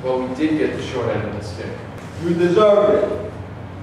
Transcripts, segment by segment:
Well, we did get the short end of the stick. You deserved it.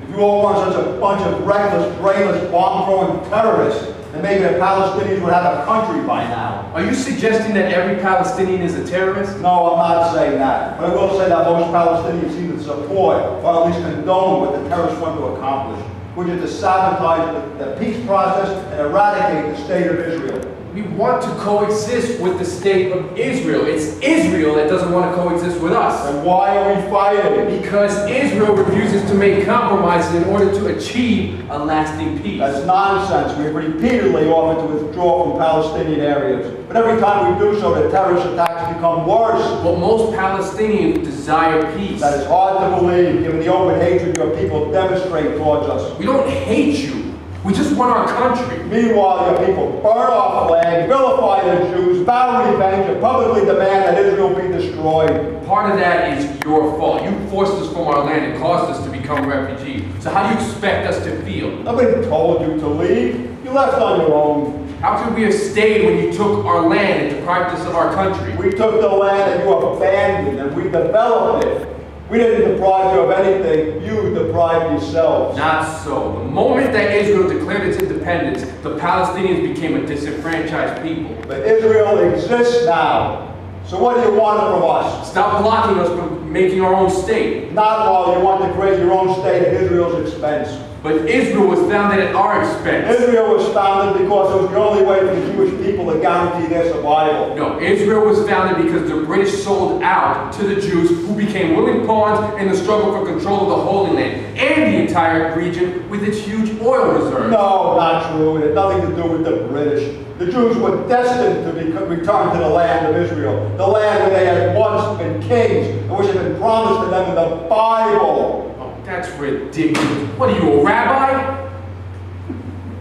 If you all weren't such a bunch of reckless, brainless, bomb-throwing terrorists, then maybe the Palestinians would have a country by now. Are you suggesting that every Palestinian is a terrorist? No, I'm not saying that. But I will say that most Palestinians seem to support, or at least condone, what the terrorists want to accomplish, which is to sabotage the peace process and eradicate the state of Israel. We want to coexist with the state of Israel. It's Israel that doesn't want to coexist with us. And why are we fighting? Because Israel refuses to make compromises in order to achieve a lasting peace. That's nonsense. We've repeatedly offered to withdraw from Palestinian areas. But every time we do so, the terrorist attacks become worse. But most Palestinians desire peace. That is hard to believe, given the open hatred your people demonstrate towards us. We don't hate you. We just want our country. Meanwhile, your people burn our flag, vilify the Jews, vow revenge, and publicly demand that Israel be destroyed. Part of that is your fault. You forced us from our land and caused us to become refugees. So how do you expect us to feel? Nobody told you to leave. You left on your own. How could we have stayed when you took our land and deprived us of our country? We took the land and you abandoned, and we developed it. We didn't deprive you of anything, you deprived yourselves. Not so. The moment that Israel declared its independence, the Palestinians became a disenfranchised people. But Israel exists now. So what do you want from us? Stop blocking us from making our own state. Not while you want to create your own state at Israel's expense. But Israel was founded at our expense. Israel was founded because it was the only way for the Jewish people to guarantee their survival. No, Israel was founded because the British sold out to the Jews, who became willing pawns in the struggle for control of the Holy Land and the entire region with its huge oil reserves. No, not true. It had nothing to do with the British. The Jews were destined to return to the land of Israel, the land where they had once been kings, and which had been promised to them in the Bible. That's ridiculous. What are you, a rabbi?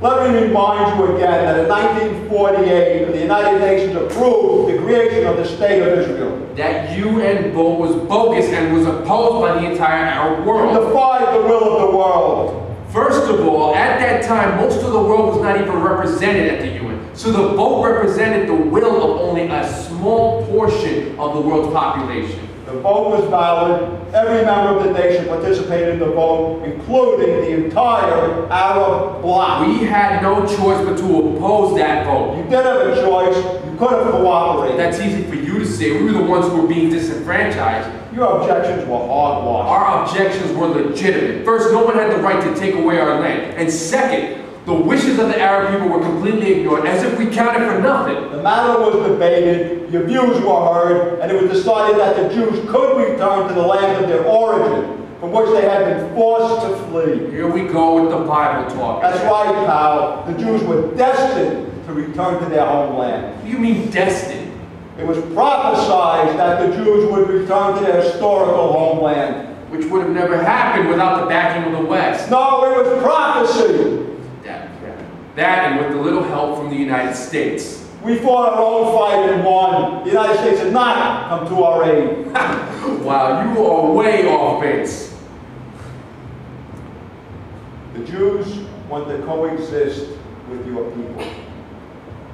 Let me remind you again that in 1948, the United Nations approved the creation of the State of Israel. That UN vote was bogus and was opposed by the entire Arab world. It defied the will of the world. First of all, at that time, most of the world was not even represented at the UN. So the vote represented the will of only a small portion of the world's population. The vote was valid. Every member of the nation participated in the vote, including the entire Arab bloc. We had no choice but to oppose that vote. You did have a choice. You could have cooperated. That's easy for you to say. We were the ones who were being disenfranchised. Your objections were hogwash. Our objections were legitimate. First, no one had the right to take away our land. And second, the wishes of the Arab people were completely ignored, as if we counted for nothing. The matter was debated, your views were heard, and it was decided that the Jews could return to the land of their origin, from which they had been forced to flee. Here we go with the Bible talk. That's right, pal. The Jews were destined to return to their homeland. What do you mean destined? It was prophesied that the Jews would return to their historical homeland. Which would have never happened without the backing of the West. No, it was prophecy. That and with a little help from the United States. We fought our own fight and won. The United States did not come to our aid. Wow, you are way off base. The Jews want to coexist with your people.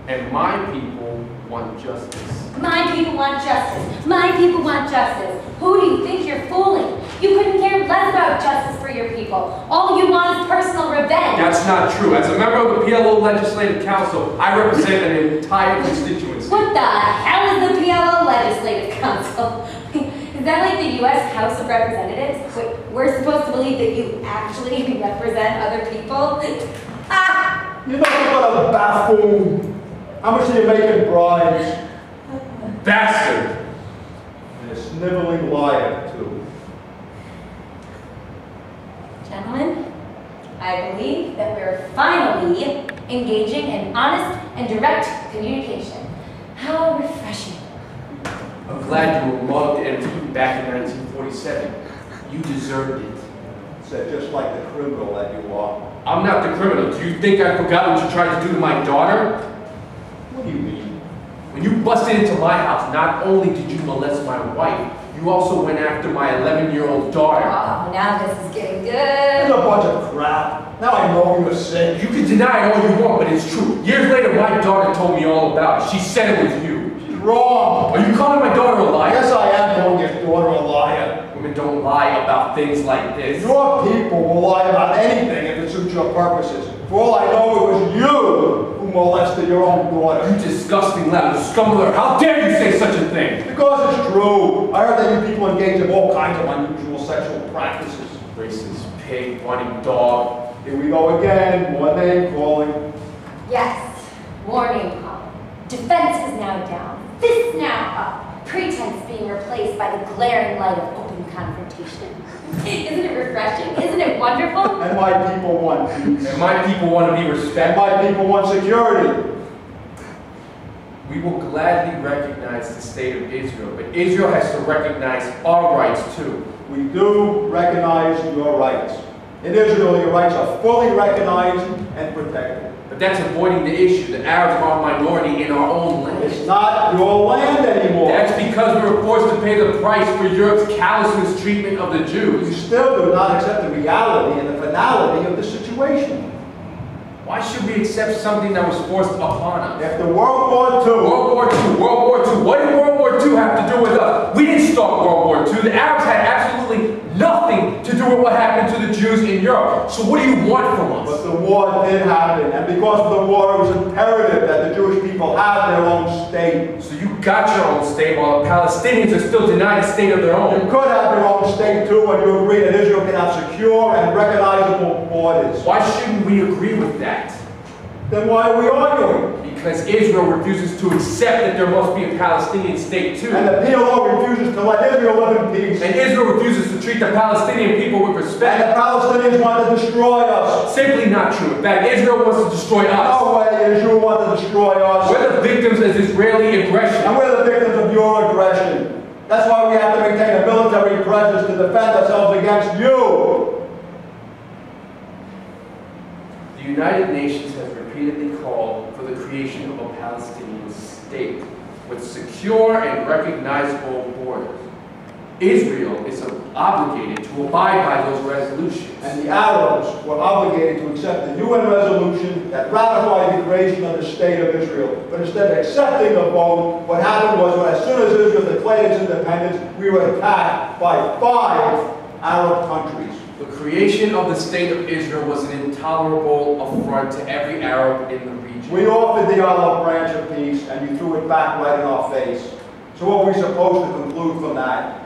And my people want justice. My people want justice. My people want justice. Who do you think you're fooling? You couldn't care less about justice for your people. All you want is personal revenge. That's not true. As a member of the PLO Legislative Council, I represent an entire constituency. What the hell is the PLO Legislative Council? Is that like the U.S. House of Representatives? Wait, we're supposed to believe that you actually represent other people? Ah! You're nothing but a buffoon. How much are you making bribes? Bastard! And a sniveling liar, too. Gentlemen, I believe that we're finally engaging in honest and direct communication. How refreshing. I'm glad you were mugged and beaten back in 1947. You deserved it. Said just like the criminal that you are. I'm not the criminal. Do you think I forgot what you tried to do to my daughter? What do you mean? When you busted into my house, not only did you molest my wife, you also went after my 11-year-old daughter. Oh, now this is getting It's good. a bunch of crap. Now I know you're sick. You can deny it all you want, but it's true. Years later, my daughter told me all about it. She said it was you. She's wrong. Are you calling my daughter a liar? Yes, I am calling your daughter a liar. don't lie about things like this. Your people will lie about anything if it suits your purposes. For all I know, it was you who molested your own daughter. You disgusting loud scumbler! How dare you say such a thing? Because it's true. I heard that you people engage in all kinds of unusual sexual practices. Racist pig, whining dog. Here we go again. More name calling. Yes, warning call. Defense is now down. Fists now up. Pretense being replaced by the glaring light of open confrontation. Isn't it refreshing? Isn't it wonderful? And my people want peace. And my people want to be And respected. my people want security. We will gladly recognize the state of Israel, but Israel has to recognize our rights too. We do recognize your rights. In Israel, your rights are fully recognized and protected. But that's avoiding the issue. The Arabs are a minority in our own land. It's not your land anymore. That's because we were forced to pay the price for Europe's callous mistreatment of the You Jews. still do not accept the reality and the finality of the situation. Why should we accept something that was forced upon us? After World War II, World War II, World War II. What did World War II have to do with us? We didn't start World War II. The Arabs had absolutely nothing to do with what happened to the Jews in Europe. So what do you want from us? but the war did happen, and because of the war, it was imperative that the Jewish people have their own state. So you got your own state while the Palestinians are still denied a state of their You own. could have your own state too when you agree that Israel can have secure and recognizable borders. Why shouldn't we agree with that? Then why are we arguing? Because Israel refuses to accept that there must be a Palestinian state too. And the PLO refuses to let Israel live in peace. And Israel refuses to treat the Palestinian people with And respect. the Palestinians want to destroy us. Simply not true. In fact, Israel wants to destroy us. No way Israel wants to destroy us. We're the victims of Israeli aggression. And we're the victims of your aggression. That's why we have to maintain a military presence to defend ourselves against you. The United Nations has repeatedly called for the creation of a Palestinian state with secure and recognizable borders. Israel is obligated to abide by those resolutions. And the Arabs were obligated to accept the UN resolution that ratified the creation of the State of Israel. But instead of accepting the vote, what happened was that as soon as Israel declared its independence, we were attacked by 5 Arab countries. The creation of the State of Israel was an intolerable affront to every Arab in the region. We offered the olive branch of peace, and you threw it back right in our face. So what are we supposed to conclude from that?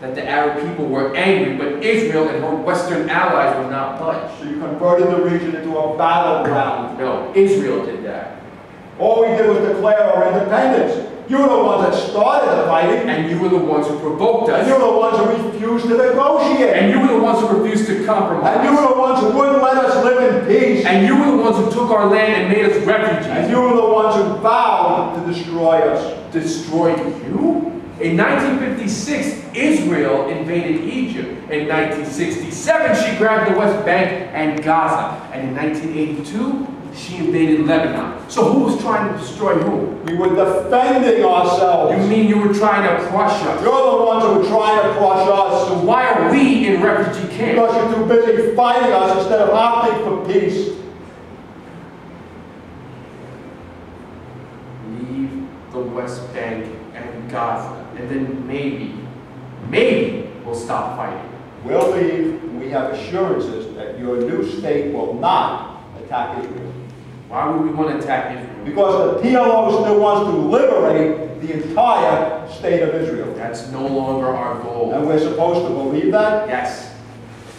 That the Arab people were angry, but Israel and her Western allies would not budge. So you converted the region into a battleground. No, Israel did that. All we did was declare our independence. You were the ones that started the fighting. And you were the ones who provoked And us. you were the ones who refused to negotiate. And you were the ones who refused to compromise. And you were the ones who wouldn't let us live in peace. And you were the ones who took our land and made us refugees. And you were the ones who vowed to destroy us. Destroyed you? In 1956, Israel invaded Egypt. In 1967, she grabbed the West Bank and Gaza. And in 1982, she invaded Lebanon. So who was trying to destroy who? We were defending ourselves. You mean you were trying to crush us? You're the ones who were trying to crush us. So why are we in refugee camps? Because you're too busy fighting us instead of opting for peace. Leave the West Bank and Gaza, and then maybe we'll stop fighting. We'll leave. We have assurances that your new state will not attack Israel. Why would we want to attack Israel? Because the PLO still wants to liberate the entire state of Israel. That's no longer our goal. And we're supposed to believe that? Yes.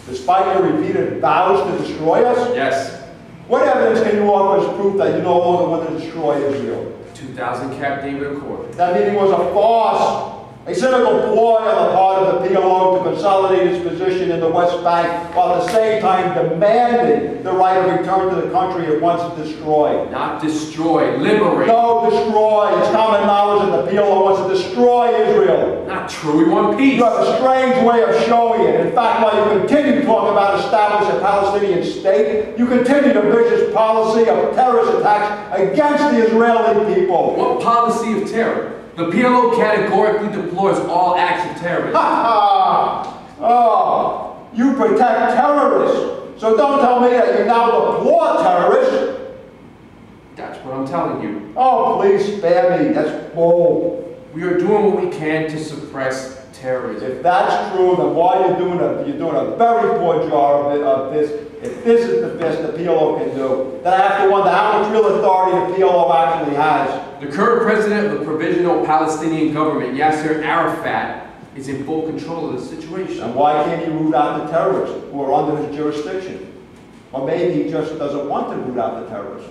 Despite your repeated vows to destroy us? Yes. What evidence can you offer as proof that you no longer want to destroy Israel? 2,000 Camp David Accord. That meeting was a farce, a cynical ploy on the part of the PLO to consolidate its position in the West Bank, while at the same time demanding the right of return to the country it wants destroyed. Not destroy, liberate. No, destroy. It's common knowledge that the PLO wants to destroy Israel. Not true, we want peace. You have a strange way of showing it. In fact, while you continue to talk about establishing a Palestinian state, you continue the vicious policy of terrorist attacks against the Israeli people. What policy of terror? The PLO categorically deplores all acts of terrorism. Ha ha! Oh, you protect terrorists. So don't tell me that you now deplore terrorists. That's what I'm telling you. Oh, please spare me. That's bold. We are doing what we can to suppress terrorism. If that's true, then why are you're doing a very poor job of this. If this is the best the PLO can do, then I have to wonder how much real authority the PLO actually has. The current president of the Provisional Palestinian Government, Yasser Arafat, is in full control of the situation. And why can't he root out the terrorists who are under his jurisdiction? Or maybe he just doesn't want to root out the terrorists.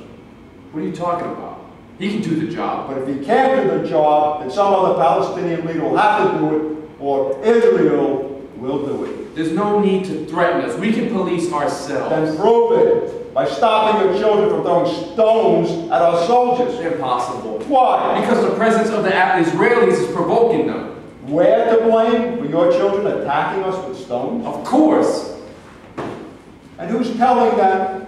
What are you talking about? He can do the job. But if he can't do the job, then some other Palestinian leader will have to do it, or Israel will do it. There's no need to threaten us. We can police ourselves. Then prove it by stopping your children from throwing stones at our soldiers. Impossible. Why? Because the presence of the Israelis is provoking them. We're to blame for your children attacking us with stones? Of course. And who's telling them?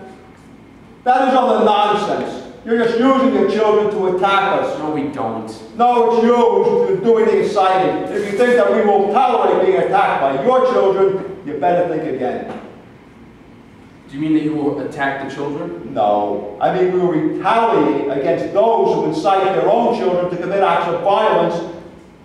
That is other nonsense. You're just using your children to attack us. No, we don't. No, it's you who's doing the exciting. If you think that we will tolerate being attacked by your children, you better think again. Do you mean that you will attack the children? No. I mean we will retaliate against those who incite their own children to commit acts of violence,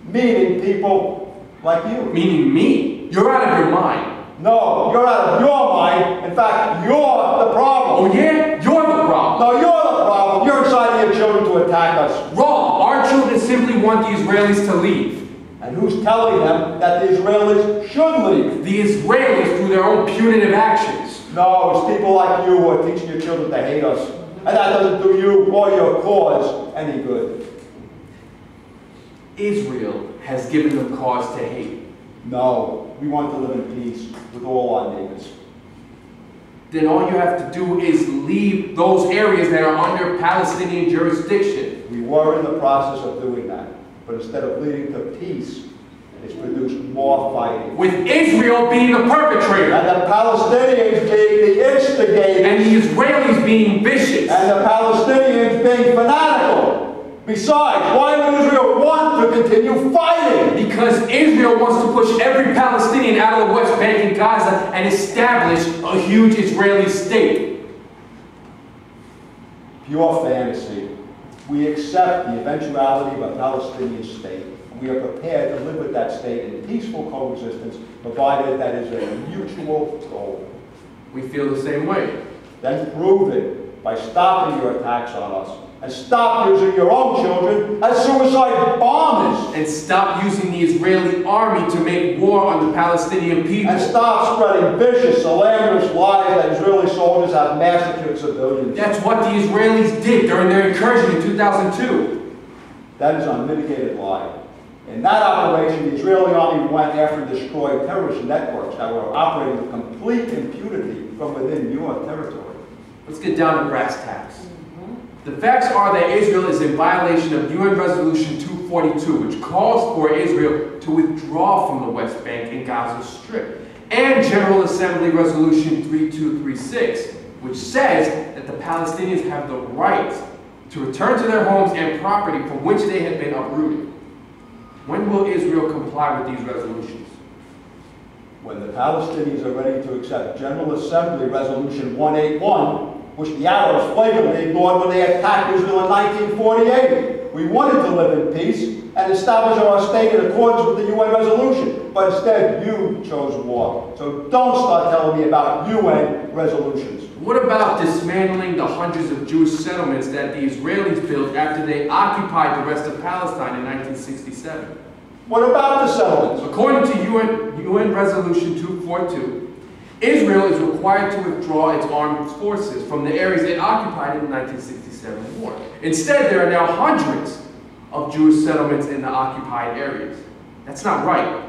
meaning people like you. Meaning me? You're out of your mind. No, you're out of your mind. In fact, you're the problem. Oh yeah? You're the problem. No, you're the problem. You're inciting your children to attack us. Wrong. Our children simply want the Israelis to leave. And who's telling them that the Israelis should leave? The Israelis through their own punitive actions. No, it's people like you who are teaching your children to hate us. And that doesn't do you or your cause any good. Israel has given them cause to hate. No, we want to live in peace with all our neighbors. Then all you have to do is leave those areas that are under Palestinian jurisdiction. We were in the process of doing that. But instead of leading to peace, it's produced more fighting. With Israel being the perpetrator. And the Palestinians being the instigators. And the Israelis being vicious. And the Palestinians being fanatical. Besides, why would Israel want to continue fighting? Because Israel wants to push every Palestinian out of the West Bank and Gaza and establish a huge Israeli state. Pure fantasy. We accept the eventuality of a Palestinian state. And we are prepared to live with that state in peaceful coexistence, provided that is a mutual goal. We feel the same way. Then prove it by stopping your attacks on us. And stop using your own children as suicide bombers. And stop using the Israeli army to make war on the Palestinian people. And stop spreading vicious, slanderous lies that Israeli soldiers have massacred civilians. That's what the Israelis did during their incursion in 2002. That is an unmitigated lie. In that operation, the Israeli army went after and destroyed terrorist networks that were operating with complete impunity from within your territory. Let's get down to brass tacks. The facts are that Israel is in violation of UN Resolution 242, which calls for Israel to withdraw from the West Bank and Gaza Strip, and General Assembly Resolution 3236, which says that the Palestinians have the right to return to their homes and property from which they have been uprooted. When will Israel comply with these resolutions? When the Palestinians are ready to accept General Assembly Resolution 181, which the Arabs flagrantly ignored when they attacked Israel in 1948. We wanted to live in peace and establish our state in accordance with the UN resolution, but instead you chose war. So don't start telling me about UN resolutions. What about dismantling the hundreds of Jewish settlements that the Israelis built after they occupied the rest of Palestine in 1967? What about the settlements? According to UN Resolution 242, Israel is required to withdraw its armed forces from the areas it occupied in the 1967 war. Instead, there are now hundreds of Jewish settlements in the occupied areas. That's not right.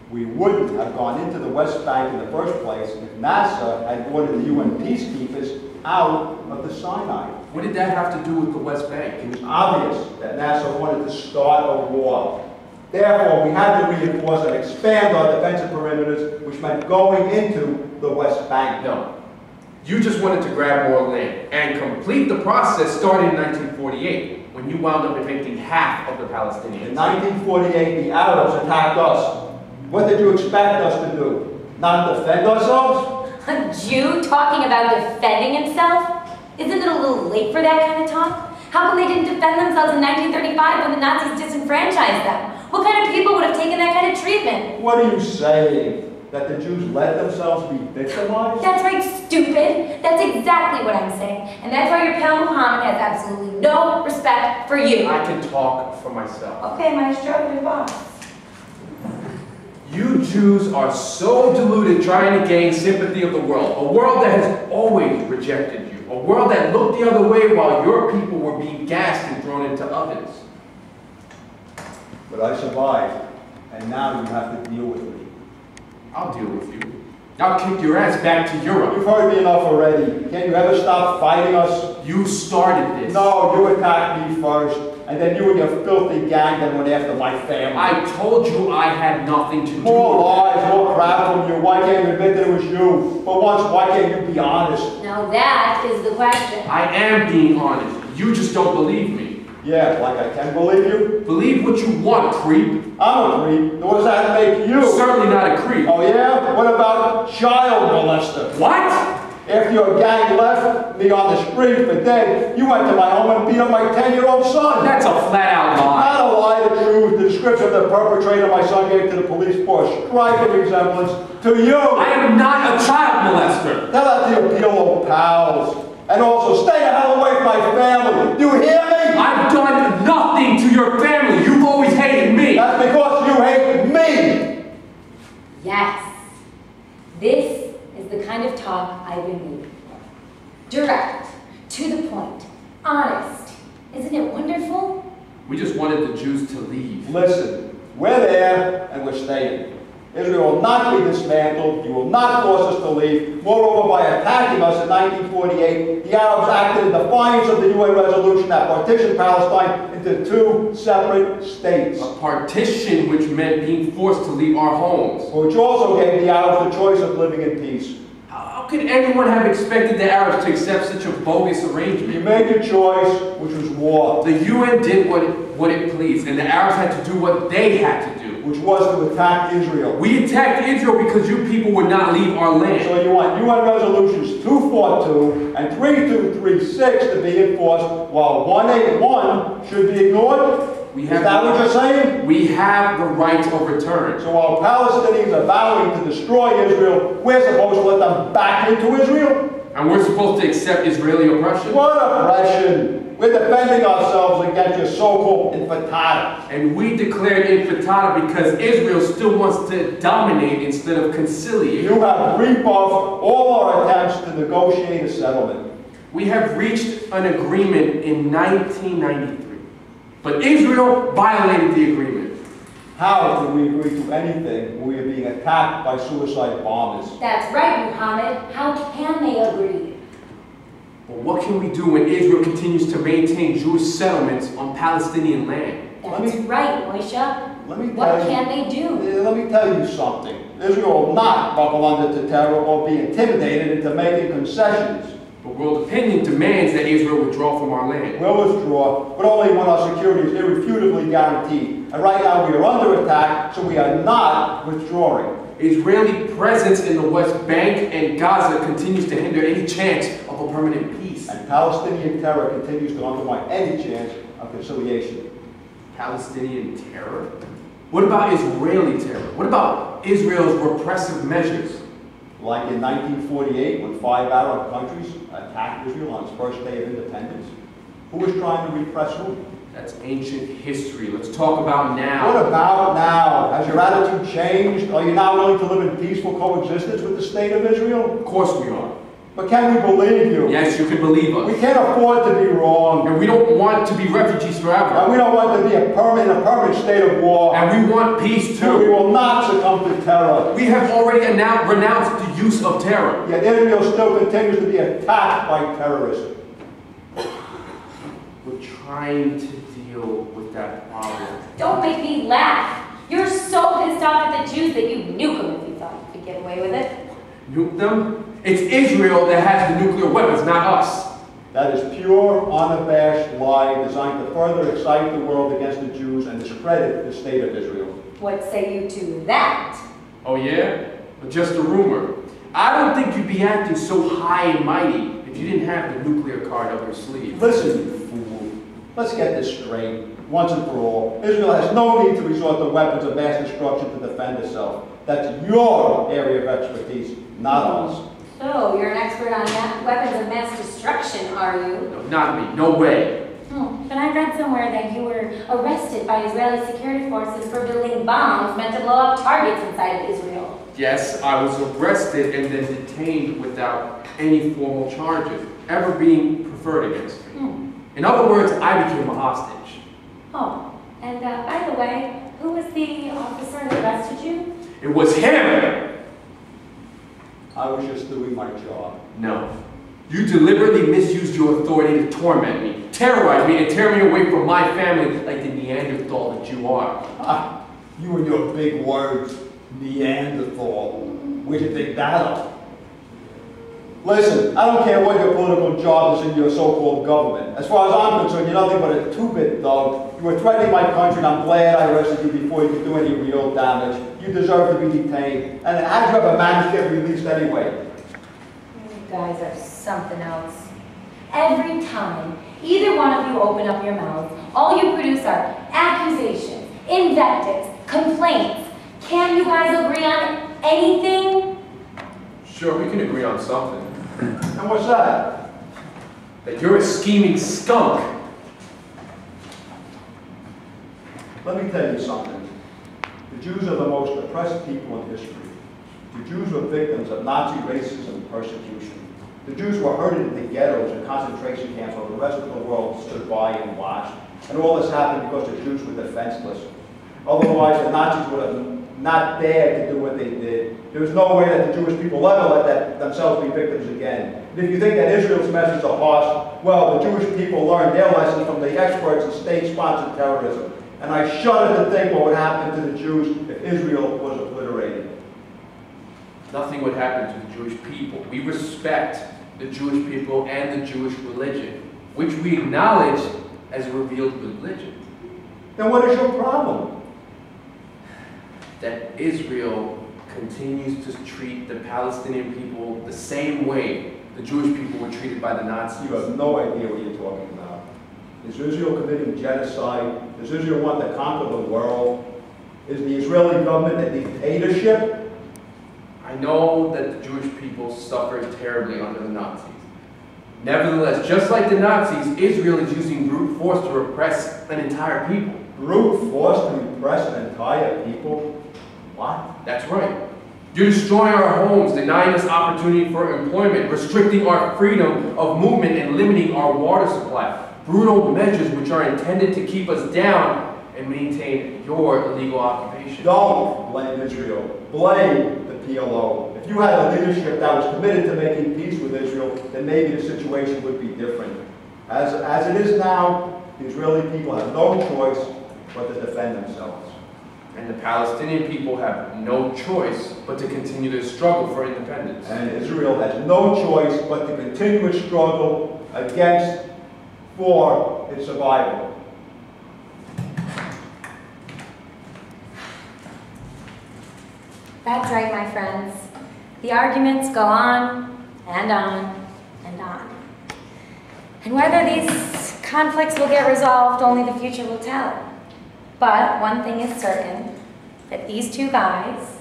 We wouldn't have gone into the West Bank in the first place if NASA had ordered the UN peacekeepers out of the Sinai. What did that have to do with the West Bank? It was obvious that NASA wanted to start a war. Therefore, we had to reinforce and expand our defensive perimeters, which meant going into the West Bank. No. You just wanted to grab more land and complete the process started in 1948, when you wound up evicting half of the Palestinians. In 1948, the Arabs attacked us. What did you expect us to do? Not defend ourselves? A Jew talking about defending himself? Isn't it a little late for that kind of talk? How come they didn't defend themselves in 1935 when the Nazis disenfranchised them? What kind of people would have taken that kind of treatment? treatment. What are you saying? That the Jews let themselves be victimized? That's right, stupid. That's exactly what I'm saying. And that's why your pal Mohammed has absolutely no respect for you. I can talk for myself. Okay, Maestro, your boss. You Jews are so deluded trying to gain sympathy of the world, a world that has always rejected you, a world that looked the other way while your people were being gassed and thrown into ovens. But I survived, and now you have to deal with me. I'll deal with you. I'll kick your ass back to Europe. You've heard me enough already. Can't you ever stop fighting us? You started this. No, you attacked me first, and then you and your filthy gang then went after my family. I told you I had nothing to do with it. More lies, more crap from you. Why can't you admit that it was you? For once, why can't you be honest? Now that is the question. I am being honest. You just don't believe me. Yeah, like I can believe you? Believe what you want, creep. I'm a creep. What does that make you? Certainly not a creep. Oh yeah? What about child molester? What? After your gang left me on the street for dead, you went to my home and beat up my 10-year-old son. That's a flat-out lie. Not a lie, the truth. The description of the perpetrator my son gave to the police bore striking resemblance to you. I am not a child molester. Tell that to your PLO pals. And also, stay the hell away from my family. Do you hear me? I've done nothing to your family. You've always hated me. That's because you hate me. Yes. This is the kind of talk I've been waiting for. Direct, to the point, honest. Isn't it wonderful? We just wanted the Jews to leave. Listen, we're there and we're staying. Israel will not be dismantled. You will not force us to leave. Moreover, by attacking us in 1948, the Arabs acted in defiance of the UN resolution that partitioned Palestine into two separate states. A partition which meant being forced to leave our homes. Which also gave the Arabs the choice of living in peace. How could anyone have expected the Arabs to accept such a bogus arrangement? You made your choice, which was war. The UN did what it pleased, and the Arabs had to do what they had to do. Which was to attack Israel. We attacked Israel because you people would not leave our land. So you want UN resolutions 242 and 3236 to be enforced, while 181 should be ignored? Is that what you're saying? We have the right of return. So while Palestinians are vowing to destroy Israel, we're supposed to let them back into Israel? And we're supposed to accept Israeli oppression? What oppression? We're defending ourselves against your so-called intifada. And we declared intifada because Israel still wants to dominate instead of conciliate. You have rebuffed all our attempts to negotiate a settlement. We have reached an agreement in 1993, but Israel violated the agreement. How can we agree to anything when we are being attacked by suicide bombers? That's right, Mohammed. How can they agree? But what can we do when Israel continues to maintain Jewish settlements on Palestinian land? That's right, Moishe. What can they do? Let me tell you something. Israel will not buckle under to terror or be intimidated into making concessions. But world opinion demands that Israel withdraw from our land. We'll withdraw, but only when our security is irrefutably guaranteed. And right now we are under attack, so we are not withdrawing. Israeli presence in the West Bank and Gaza continues to hinder any chance of a permanent peace. And Palestinian terror continues to undermine any chance of conciliation. Palestinian terror? What about Israeli terror? What about Israel's repressive measures? Like in 1948, when 5 Arab countries attacked Israel on its first day of independence. Who was trying to repress whom? That's ancient history. Let's talk about now. What about now? Has your attitude changed? Are you now willing to live in peaceful coexistence with the state of Israel? Of course we are. But can we believe you? Yes, you can believe us. We can't afford to be wrong. And we don't want to be refugees forever. And we don't want to be in a permanent state of war. And we want peace too. And we will not succumb to terror. We have already renounced the use of terror. Yet Israel still continues to be attacked by terrorists. We're trying to deal with that problem. Don't make me laugh. You're so pissed off at the Jews that you'd nuke them if you thought you could get away with it. Nuke them? It's Israel that has the nuclear weapons, not us. That is pure, unabashed lie designed to further excite the world against the Jews and discredit the state of Israel. What say you to that? Oh yeah? But just a rumor. I don't think you'd be acting so high and mighty if you didn't have the nuclear card up your sleeve. Listen, you fool. Let's get this straight. once and for all. Israel has no need to resort to weapons of mass destruction to defend itself. That's your area of expertise, not ours. So, you're an expert on weapons of mass destruction, are you? No, not me. No way. But I read somewhere that you were arrested by Israeli security forces for building bombs meant to blow up targets inside of Israel. Yes, I was arrested and then detained without any formal charges ever being preferred against me. In other words, I became a hostage. Oh, and by the way, who was the officer that arrested you? It was him! I was just doing my job. No. You deliberately misused your authority to torment me, terrorize me, and tear me away from my family like the Neanderthal that you are. Ah, you and your big words, Neanderthal. Where'd you pick that up? Listen, I don't care what your political job is in your so-called government. As far as I'm concerned, you're nothing but a two-bit dog. You were threatening my country, and I'm glad I arrested you before you could do any real damage. You deserve to be detained. And how did you ever manage to get released anyway? You guys are something else. Every time either one of you open up your mouths, all you produce are accusations, invectives, complaints. Can't you guys agree on anything? Sure, we can agree on something. And what's that? That you're a scheming skunk. Let me tell you something. The Jews are the most oppressed people in history. The Jews were victims of Nazi racism and persecution. The Jews were herded into ghettos and concentration camps while the rest of the world stood by and watched. And all this happened because the Jews were defenseless. Otherwise, the Nazis would have not dared to do what they did. There was no way that the Jewish people ever let themselves be victims again. And if you think that Israel's message is harsh, well, the Jewish people learned their lessons from the experts in state-sponsored terrorism. And I shudder to think what would happen to the Jews if Israel was obliterated. Nothing would happen to the Jewish people. We respect the Jewish people and the Jewish religion, which we acknowledge as a revealed religion. Then what is your problem? That Israel continues to treat the Palestinian people the same way the Jewish people were treated by the Nazis. You have no idea what you're talking about. Is Israel committing genocide? Does Israel want to conquer the world? Is the Israeli government a dictatorship? I know that the Jewish people suffered terribly under the Nazis. Nevertheless, just like the Nazis, Israel is using brute force to repress an entire people. Brute force to repress an entire people? What? That's right. You're destroying our homes, denying us opportunity for employment, restricting our freedom of movement, and limiting our water supply. Brutal measures which are intended to keep us down and maintain your illegal occupation. Don't blame Israel. Blame the PLO. If you had a leadership that was committed to making peace with Israel, then maybe the situation would be different. As it is now, the Israeli people have no choice but to defend themselves. And the Palestinian people have no choice but to continue their struggle for independence. And Israel has no choice but to continue its struggle for its survival. That's right, my friends. The arguments go on and on and on. And whether these conflicts will get resolved, only the future will tell. But one thing is certain, that these two guys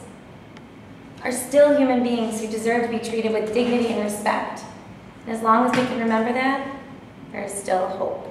are still human beings who deserve to be treated with dignity and respect. And as long as we can remember that, there is still hope.